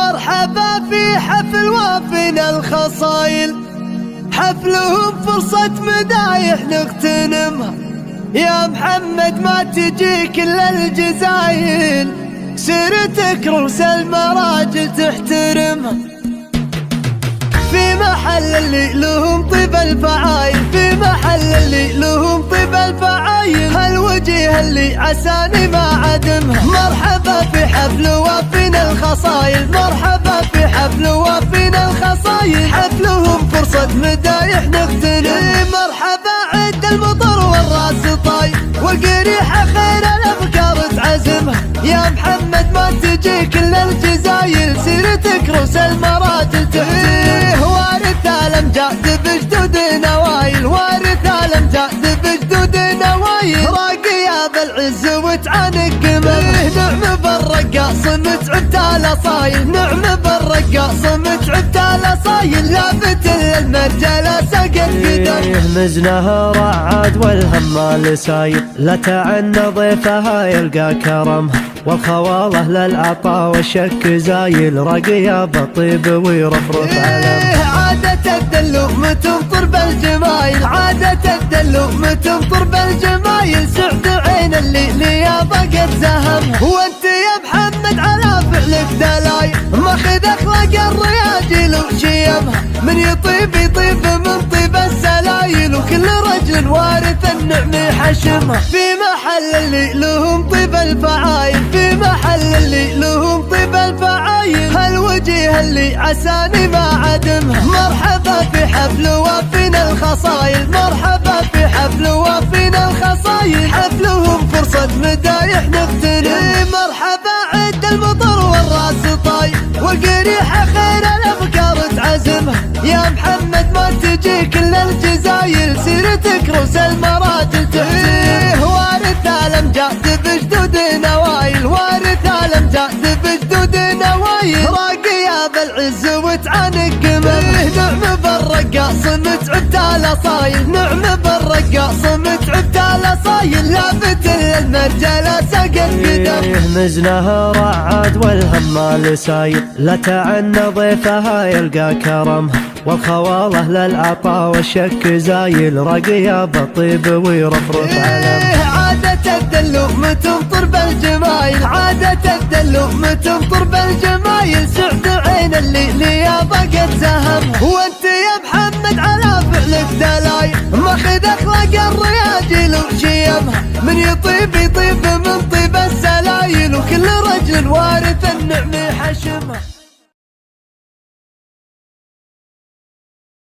مرحبا في حفل وافينا الخصايل، حفلهم فرصة مدايح نغتنمها. يا محمد ما تجي كل الجزايل، سيرتك رؤوس المراجل تحترمها. في محل اللي لهم طيب الفعايل، في محل اللي لهم طيب الفعايل، هالوجه اللي عساني ما عدمها. مرحبا في حفل وافينا الخصايل، مرحبا في حفل وافينا الخصايل، حفلهم فرصة مدايح نغتنم. مرحبا عد المطر والراس طاير، والقريحة خير الافكار تعزمها. يا محمد ما تجي كل الجزايل، سيرتك رؤوس المراجل تحترمها. وارث الامجاد بجدود نوايل، وارث الامجاد بجدود نوايل، راقية بالعز وتعانق قمم. نعم بالرقاص متعبت الاصايل، نعم بالرقاص متعبت الاصايل، لافت للمرجله سقف قدم. مزنها رعاد والهمال سايل، لا تعنى ضيفها يلقى كرمها. والخواله للعطا والشك زايل، رقية بالطيب ويرفرف علم. عادة الدلوم تمطر بالجمايل، عادة الدلوم تمطر بالجمايل، سعد عين اللي لياضة قد زهمها. وانت يا محمد على فعلك دلايل، ماخذ اخلاق الرياجل وشيمها. من يطيب يطيب من طيب السلايل، وكل رجل وارث النعم حشمها. في محل اللي لهم طيب الفعايل، في محل اللي لهم طيب الفعايل، هالوجه اللي عساني ما عدمها. مرحبا في حفل وافينا الخصايل، مرحبا في حفل وافينا الخصايل، حفلهم فرصة مدايح نغتنم. مرحبا عد المطر والراس طاير، والقريحة خير الافكار تعزمها. يا محمد ما تجي كل الجزايل، سيرتك رؤوس المراجل تحترمها. وارث الامجاد بجدود نوايل، وارث الامجاد بجدود نوايل، راقية بالعز وتعانق قمم. نعم بالرقاص متعبت الاصايل، نعم بالرقاص متعبت الاصايل، لافت للمرجله سقف قدم. مزنها رعاد والهمال سايل، لا تعنى ضيفها يلقى كرمها. والخواله للعطا والشك زايل، رقية بالطيب ويرفرف علم. عادة الدلوم تمطر بالجمايل، عادة الدلوم تمطر بالجمايل، سعد عين اللي لياضة قد زهمها. وانت يا محمد على فعلك دلايل، ماخذ اخلاق الرياجل وشيمها. من يطيب يطيب من طيب السلايل، وكل رجل وارث النعم حشمها.